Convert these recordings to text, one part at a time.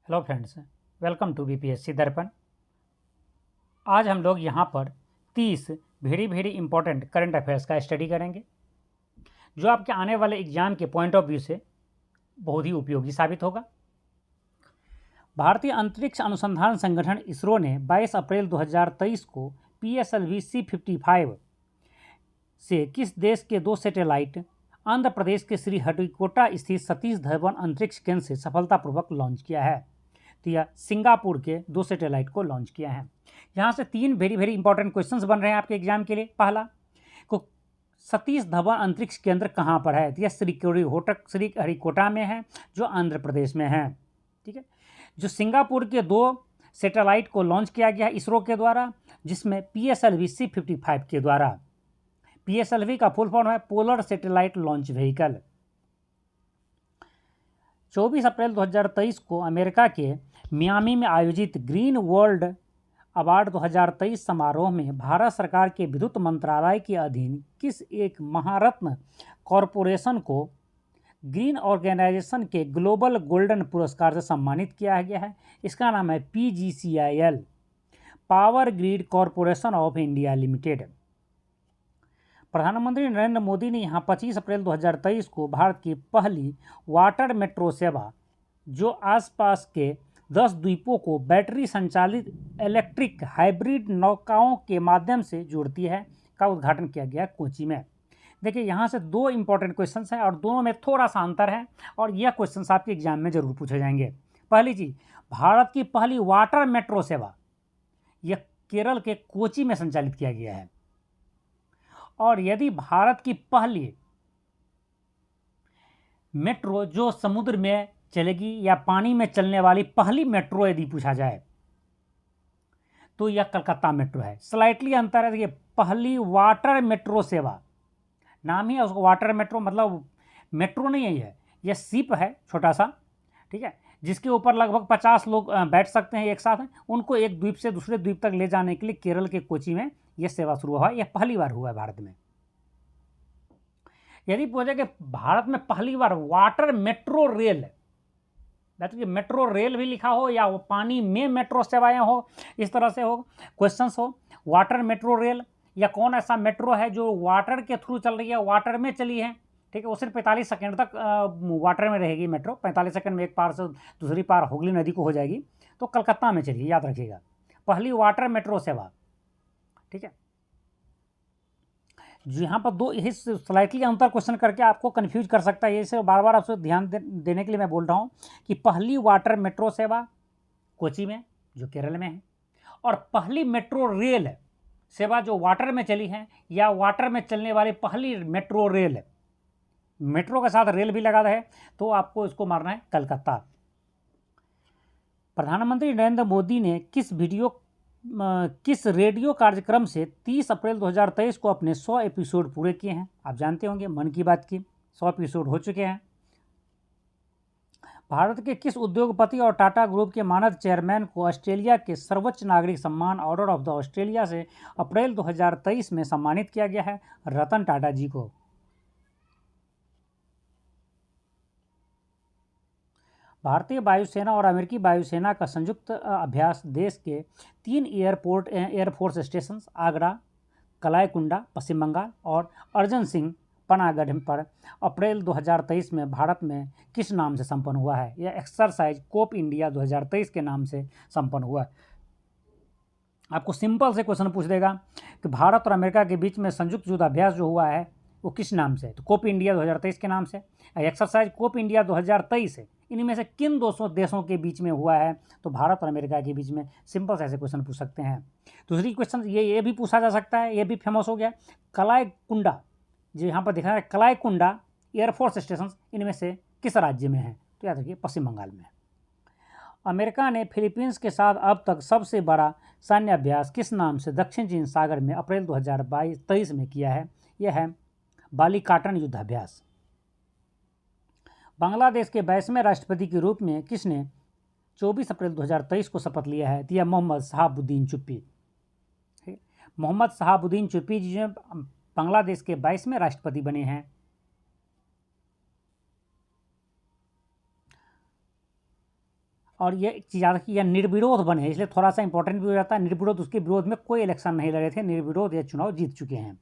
Hello friends, welcome to BPSC Darpan. आज हम लोग यहाँ पर 30 वेरी इंपॉर्टेंट करंट अफेयर्स का स्टडी करेंगे जो आपके आने वाले एग्जाम के पॉइंट ऑफ व्यू से बहुत ही उपयोगी साबित होगा। भारतीय अंतरिक्ष अनुसंधान संगठन इसरो ने 22 अप्रैल 2023 को PSLV C-55 से किस देश के 2 सैटेलाइट आंध्र प्रदेश के श्रीहरिकोटा स्थित सतीश धवन अंतरिक्ष केंद्र से सफलतापूर्वक लॉन्च किया है। तो यह सिंगापुर के 2 सैटेलाइट को लॉन्च किया है। यहाँ से 3 वेरी इंपॉर्टेंट क्वेश्चंस बन रहे हैं आपके एग्जाम के लिए। पहला को सतीश धवन अंतरिक्ष केंद्र कहाँ पर है? तो यह श्रीहरिकोटा में है जो आंध्र प्रदेश में है। ठीक है। जो सिंगापुर के 2 सैटेलाइट को लॉन्च किया गया है इसरो के द्वारा, जिसमें PSLV C-55 के द्वारा। PSLV का फुल फॉर्म है पोलर सैटेलाइट लॉन्च व्हीकल। 24 अप्रैल 2023 को अमेरिका के मियामी में आयोजित ग्रीन वर्ल्ड अवार्ड 2023 समारोह में भारत सरकार के विद्युत मंत्रालय के अधीन किस एक महारत्न कॉरपोरेशन को ग्रीन ऑर्गेनाइजेशन के ग्लोबल गोल्डन पुरस्कार से सम्मानित किया गया है? इसका नाम है PGCIL, power grid corporation of India limited. प्रधानमंत्री नरेंद्र मोदी ने यहाँ 25 अप्रैल 2023 को भारत की पहली वाटर मेट्रो सेवा जो आसपास के 10 द्वीपों को बैटरी संचालित इलेक्ट्रिक हाइब्रिड नौकाओं के माध्यम से जोड़ती है का उद्घाटन किया गया कोची में। देखिए, यहाँ से 2 इंपॉर्टेंट क्वेश्चंस हैं और दोनों में थोड़ा सा अंतर है और यह क्वेश्चंस आपके एग्जाम में जरूर पूछे जाएंगे। पहली चीज, भारत की पहली वाटर मेट्रो सेवा यह केरल के कोची में संचालित किया गया है। और यदि भारत की पहली मेट्रो जो समुद्र में चलेगी या पानी में चलने वाली पहली मेट्रो यदि पूछा जाए तो यह कलकत्ता मेट्रो है। स्लाइटली अंतर है। देखिए, पहली वाटर मेट्रो सेवा, नाम ही है उसको वाटर मेट्रो, मतलब मेट्रो नहीं है, यह शिप है छोटा सा, ठीक है, जिसके ऊपर लगभग 50 लोग बैठ सकते हैं एक साथ। उनको एक द्वीप से दूसरे द्वीप तक ले जाने के लिए केरल के कोची में यह सेवा शुरू हुआ है। यह पहली बार हुआ है भारत में। यदि पूछे कि भारत में पहली बार water metro rail, metro rail भी लिखा हो या वो पानी में मेट्रो सेवाएं हो, इस तरह से हो क्वेश्चंस हो, वाटर मेट्रो रेल या कौन ऐसा मेट्रो है जो वाटर के थ्रू चल रही है, वाटर में चली है, ठीक है, वो सिर्फ 45 सेकंड तक वाटर में रहेगी मेट्रो। 45 सेकंड में एक पार से दूसरी पार हुगली नदी को हो जाएगी। तो कलकत्ता में चलिए, याद रखिएगा, पहली वाटर मेट्रो सेवा। ठीक है, जो यहाँ पर 2 यही स्लाइटली अंतर क्वेश्चन करके आपको कंफ्यूज कर सकता है। इसे बार बार आपसे ध्यान देने के लिए मैं बोल रहा हूँ कि पहली वाटर मेट्रो सेवा कोची में जो केरल में है, और पहली मेट्रो रेल सेवा जो वाटर में चली है या वाटर में चलने वाली पहली मेट्रो रेल, मेट्रो के साथ रेल भी लगा है, तो आपको इसको मारना है कलकत्ता। प्रधानमंत्री नरेंद्र मोदी ने किस रेडियो कार्यक्रम से 30 अप्रैल 2023 को अपने 100 एपिसोड पूरे किए हैं? आप जानते होंगे मन की बात की 100 एपिसोड हो चुके हैं। भारत के किस उद्योगपति और टाटा ग्रुप के मानद चेयरमैन को ऑस्ट्रेलिया के सर्वोच्च नागरिक सम्मान ऑर्डर ऑफ द ऑस्ट्रेलिया से अप्रैल 2023 में सम्मानित किया गया है? रतन टाटा जी को। भारतीय वायुसेना और अमेरिकी वायुसेना का संयुक्त अभ्यास देश के 3 एयरफोर्स स्टेशन आगरा, कलाईकुंडा पश्चिम बंगाल और अर्जन सिंह पनागढ़ पर अप्रैल 2023 में भारत में किस नाम से संपन्न हुआ है? यह एक्सरसाइज कोप इंडिया 2023 के नाम से संपन्न हुआ है। आपको सिंपल से क्वेश्चन पूछ देगा कि भारत और अमेरिका के बीच में संयुक्त युद्धाभ्यास जो हुआ है वो किस नाम से? तो कोप इंडिया 2023 के नाम से। एक्सरसाइज कोप इंडिया 2023 है, इनमें से किन 200 देशों के बीच में हुआ है? तो भारत और अमेरिका के बीच में। सिंपल से ऐसे क्वेश्चन पूछ सकते हैं। दूसरी क्वेश्चन ये भी पूछा जा सकता है, ये भी फेमस हो गया, कलाईकुंडा जो यहाँ पर दिखा है, कलाईकुंडा एयरफोर्स स्टेशन इनमें से किस राज्य में है? तो याद रखिए पश्चिम बंगाल में। अमेरिका ने फिलीपींस के साथ अब तक सबसे बड़ा सैन्य अभ्यास किस नाम से दक्षिण चीन सागर में अप्रैल 2023 में किया है? यह है बालीकाटन युद्धाभ्यास। बांग्लादेश के 22वें राष्ट्रपति के रूप में किसने 24 अप्रैल 2023 को शपथ लिया है? यह मोहम्मद शहाबुद्दीन चुप्पी। मोहम्मद शहाबुद्दीन चुप्पी जी बांग्लादेश के 22वें राष्ट्रपति बने हैं। और ये एक चीज़ याद रखिए, यह निर्विरोध बने, इसलिए थोड़ा सा इंपॉर्टेंट भी हो जाता है। निर्विरोध, उसके विरोध में कोई इलेक्शन नहीं लड़े थे, निर्विरोध ये चुनाव जीत चुके हैं।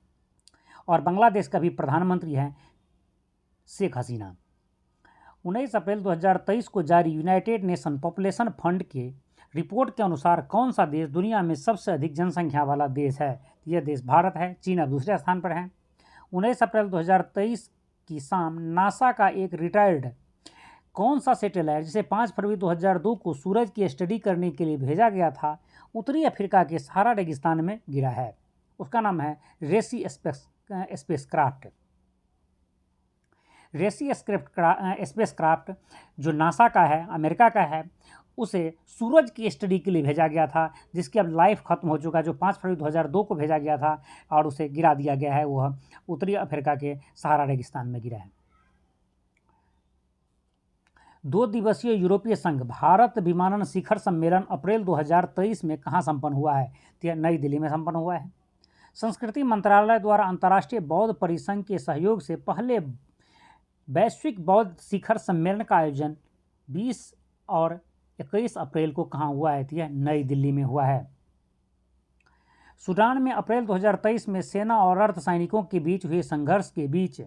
और बांग्लादेश का भी प्रधानमंत्री हैं शेख हसीना। 19 अप्रैल 2023 को जारी यूनाइटेड नेशन पॉपुलेशन फंड के रिपोर्ट के अनुसार कौन सा देश दुनिया में सबसे अधिक जनसंख्या वाला देश है? यह देश भारत है। चीन अब दूसरे स्थान पर है। 19 अप्रैल 2023 की शाम नासा का एक रिटायर्ड कौन सा सैटेलाइट, जिसे 5 फरवरी 2002 को सूरज की स्टडी करने के लिए भेजा गया था, उत्तरी अफ्रीका के सहारा रेगिस्तान में गिरा है? उसका नाम है रेसी स्पेसक्राफ्ट। रेसी स्पेसक्राफ्ट जो नासा का है, अमेरिका का है, उसे सूरज की स्टडी के लिए भेजा गया था, जिसकी अब लाइफ खत्म हो चुका है। जो 5 फरवरी 2002 को भेजा गया था और उसे गिरा दिया गया है, वह उत्तरी अफ्रीका के सहारा रेगिस्तान में गिरा है। 2 दिवसीय यूरोपीय संघ भारत विमानन शिखर सम्मेलन अप्रैल 2023 में कहाँ संपन्न हुआ है? तो यह नई दिल्ली में संपन्न हुआ है। संस्कृति मंत्रालय द्वारा अंतर्राष्ट्रीय बौद्ध परिसंघ के सहयोग से पहले वैश्विक बौद्ध शिखर सम्मेलन का आयोजन 20 और 21 अप्रैल को कहाँ हुआ है? तो यह नई दिल्ली में हुआ है। सूडान में अप्रैल 2023 में सेना और अर्धसैनिकों के बीच हुए संघर्ष के बीच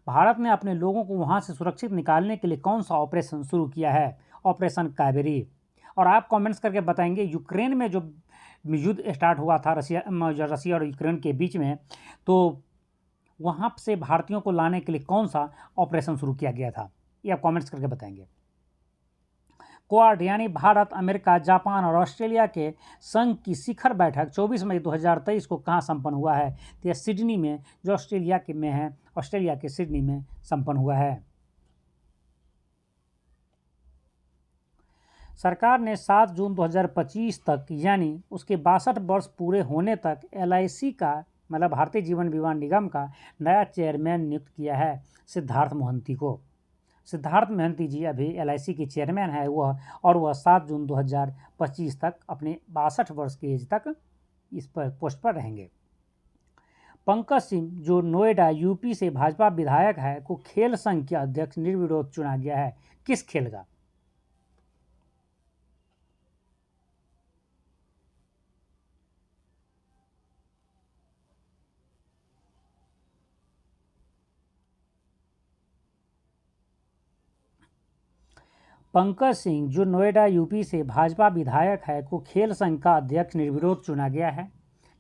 भारत ने अपने लोगों को वहां से सुरक्षित निकालने के लिए कौन सा ऑपरेशन शुरू किया है? ऑपरेशन कावेरी। और आप कमेंट्स करके बताएंगे, यूक्रेन में जो युद्ध स्टार्ट हुआ था रसिया और यूक्रेन के बीच में, तो वहाँ से भारतीयों को लाने के लिए कौन सा ऑपरेशन शुरू किया गया था? ये आप कमेंट्स करके बताएंगे। क्वाड यानी भारत, अमेरिका, जापान और ऑस्ट्रेलिया के संघ की शिखर बैठक 24 मई 2023 को कहाँ संपन्न हुआ है? तो यह सिडनी में, जो ऑस्ट्रेलिया के में है, ऑस्ट्रेलिया के सिडनी में संपन्न हुआ है। सरकार ने 7 जून 2025 तक यानी उसके 62 वर्ष पूरे होने तक LIC का, मतलब भारतीय जीवन बीमा निगम का नया चेयरमैन नियुक्त किया है, सिद्धार्थ मोहंती को। सिद्धार्थ मोहंती जी अभी LIC के चेयरमैन है वह 7 जून 2025 तक अपने 62 वर्ष की एज तक इस पर पोस्ट पर रहेंगे। पंकज सिंह जो नोएडा UP से भाजपा विधायक है को खेल संघ के अध्यक्ष निर्विरोध चुना गया है। किस खेल का? पंकज सिंह जो नोएडा UP से भाजपा विधायक है को खेल संघ का अध्यक्ष निर्विरोध चुना गया है।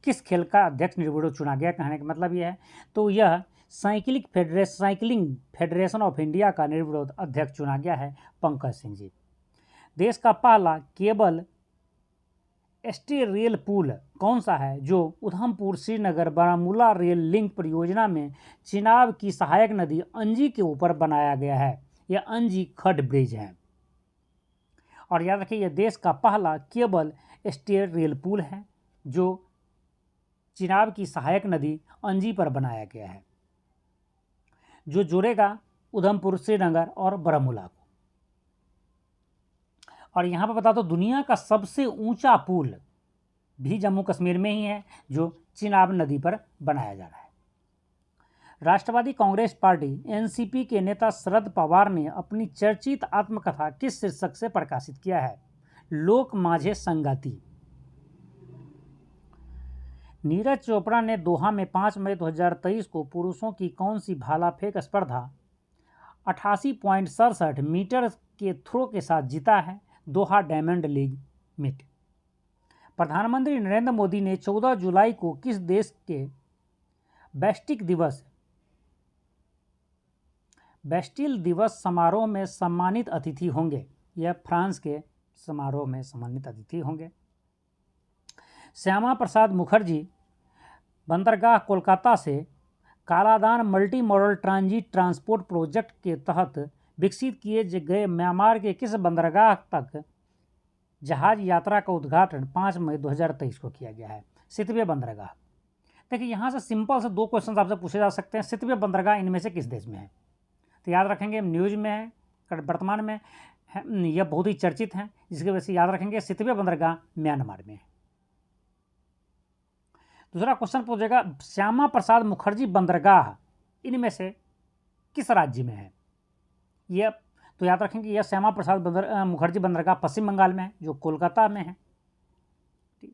किस खेल का अध्यक्ष निर्विरोध चुना गया, कहने का मतलब यह है, तो यह साइकिलिंग फेडरेशन ऑफ इंडिया का निर्विरोध अध्यक्ष चुना गया है पंकज सिंह जी। देश का पहला केबल स्टे रेल पुल कौन सा है जो उधमपुर श्रीनगर बारामूला रेल लिंक परियोजना में चिनाब की सहायक नदी अंजी के ऊपर बनाया गया है? यह अंजी खड ब्रिज है। और याद रखिए, यह देश का पहला केबल स्टे रेल पुल है जो चिनाब की सहायक नदी अंजी पर बनाया गया है, जो जोड़ेगा उधमपुर, श्रीनगर और बारामूला को। और यहाँ पर बता दो, दुनिया का सबसे ऊंचा पुल भी जम्मू कश्मीर में ही है, जो चिनाब नदी पर बनाया जा रहा है। राष्ट्रवादी कांग्रेस पार्टी NCP के नेता शरद पवार ने अपनी चर्चित आत्मकथा किस शीर्षक से प्रकाशित किया है? लोक माझे संगाती। नीरज चोपड़ा ने दोहा में 5 मई 2023 को पुरुषों की कौन सी भाला फेंक स्पर्धा 88.67 मीटर के थ्रो के साथ जीता है? दोहा डायमंड लीग मीट। प्रधानमंत्री नरेंद्र मोदी ने 14 जुलाई को किस देश के बेस्टिल दिवस समारोह में सम्मानित अतिथि होंगे? यह फ्रांस के समारोह में सम्मानित अतिथि होंगे। श्यामा प्रसाद मुखर्जी बंदरगाह कोलकाता से Kaladan multi modal transit transport project के तहत विकसित किए गए म्यांमार के किस बंदरगाह तक जहाज यात्रा का उद्घाटन 5 मई 2023 को किया गया है? सितवे बंदरगाह। देखिए, यहाँ से सिंपल से 2 क्वेश्चन आपसे पूछे जा सकते हैं। सितवे बंदरगाह इनमें से किस देश में है? तो याद रखेंगे, न्यूज में है, वर्तमान में है, यह बहुत ही चर्चित है, जिसकी वजह से याद रखेंगे सितवे बंदरगाह म्यांमार में है। दूसरा क्वेश्चन पूछेगा, श्यामा प्रसाद मुखर्जी बंदरगाह इनमें से किस राज्य में है? यह तो याद रखें कि यह श्यामा प्रसाद मुखर्जी बंदरगाह पश्चिम बंगाल में है, जो कोलकाता में है। ठीक,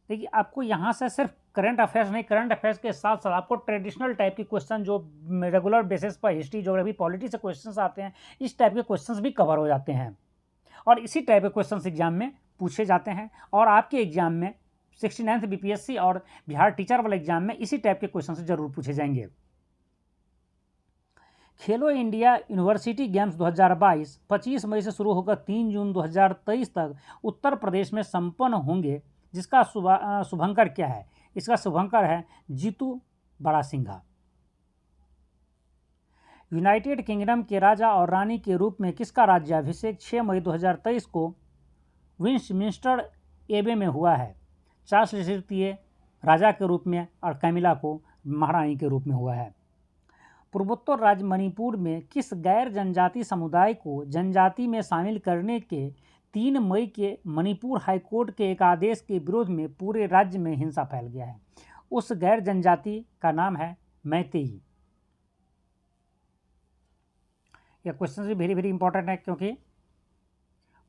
देखिए आपको यहाँ से सिर्फ करंट अफेयर्स नहीं, करंट अफेयर्स के साथ साथ आपको ट्रेडिशनल टाइप की क्वेश्चन जो रेगुलर बेसिस पर हिस्ट्री, ज्योग्राफी, पॉलिटी से क्वेश्चंस आते हैं, इस टाइप के क्वेश्चंस भी कवर हो जाते हैं और इसी टाइप के क्वेश्चंस एग्जाम में पूछे जाते हैं। और आपके एग्जाम में 69th बीपीएससी और बिहार टीचर वाले एग्जाम में इसी टाइप के क्वेश्चन जरूर पूछे जाएंगे। खेलो इंडिया यूनिवर्सिटी गेम्स 2022 25 मई से शुरू होकर 3 जून 2023 तक उत्तर प्रदेश में संपन्न होंगे, जिसका शुभंकर क्या है? इसका शुभंकर है जीतू बड़ासिंघा। यूनाइटेड किंगडम के राजा और रानी के रूप में किसका राज्याभिषेक 6 मई 2023 को वेस्टमिंस्टर एबे में हुआ है? चार्ल्स तृतीय राजा के रूप में और कैमिला को महारानी के रूप में हुआ है। पूर्वोत्तर राज्य मणिपुर में किस गैर जनजाति समुदाय को जनजाति में शामिल करने के 3 मई के मणिपुर हाईकोर्ट के एक आदेश के विरोध में पूरे राज्य में हिंसा फैल गया है? उस गैर जनजाति का नाम है मैतेई। यह क्वेश्चन भी वेरी वेरी इंपॉर्टेंट है, क्योंकि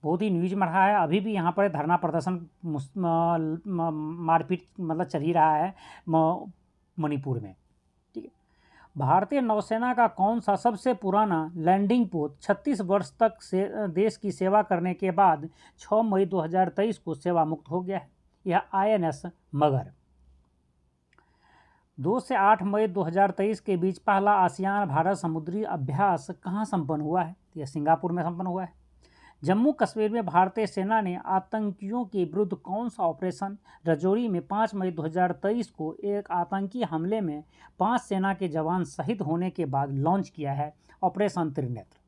बहुत ही न्यूज में रहा है। अभी भी यहाँ पर धरना प्रदर्शन मारपीट मतलब चल ही रहा है मणिपुर में। ठीक है, भारतीय नौसेना का कौन सा सबसे पुराना लैंडिंग पोत 36 वर्ष तक से देश की सेवा करने के बाद 6 मई 2023 को सेवा मुक्त हो गया है? यह INS मगर। 2 से 8 मई 2023 के बीच पहला आसियान भारत समुद्री अभ्यास कहाँ संपन्न हुआ है? यह सिंगापुर में संपन्न हुआ है। जम्मू कश्मीर में भारतीय सेना ने आतंकियों के विरुद्ध कौन सा ऑपरेशन रजौरी में 5 मई 2023 को एक आतंकी हमले में 5 सेना के जवान शहीद होने के बाद लॉन्च किया है? ऑपरेशन त्रिनेत्र।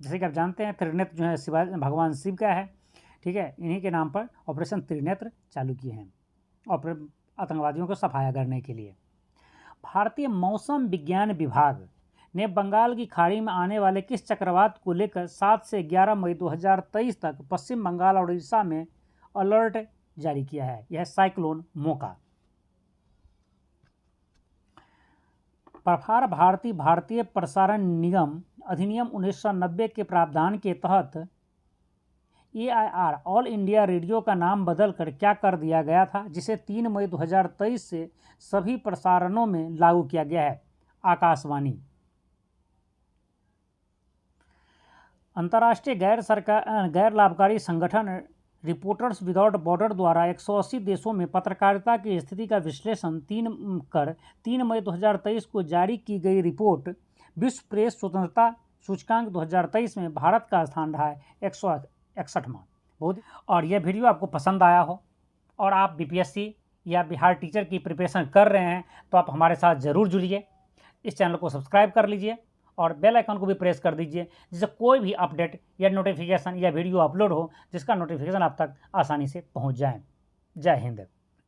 जैसे कि आप जानते हैं त्रिनेत्र जो है शिवाजी भगवान शिव का है। ठीक है, इन्हीं के नाम पर ऑपरेशन त्रिनेत्र चालू किए हैं आतंकवादियों को सफाया करने के लिए। भारतीय मौसम विज्ञान विभाग ने बंगाल की खाड़ी में आने वाले किस चक्रवात को लेकर 7 से 11 मई 2023 तक पश्चिम बंगाल और उड़ीसा में अलर्ट जारी किया है? यह साइक्लोन मोका। प्रसार भारती भारतीय प्रसारण निगम अधिनियम 1990 के प्रावधान के तहत AIR ऑल इंडिया रेडियो का नाम बदलकर क्या कर दिया गया था, जिसे 3 मई 2023 से सभी प्रसारणों में लागू किया गया है? आकाशवाणी। अंतर्राष्ट्रीय गैर लाभकारी संगठन रिपोर्टर्स विदाउट बॉर्डर द्वारा 180 देशों में पत्रकारिता की स्थिति का विश्लेषण 3 मई 2023 को जारी की गई रिपोर्ट विश्व प्रेस स्वतंत्रता सूचकांक 2023 में भारत का स्थान रहा है 161वां। बहुत। और यह वीडियो आपको पसंद आया हो और आप BPSC या बिहार टीचर की प्रिपरेशन कर रहे हैं तो आप हमारे साथ ज़रूर जुड़िए। इस चैनल को सब्सक्राइब कर लीजिए और बेल आइकन को भी प्रेस कर दीजिए, जिससे कोई भी अपडेट या नोटिफिकेशन या वीडियो अपलोड हो जिसका नोटिफिकेशन आप तक आसानी से पहुंच जाए। जय हिंद।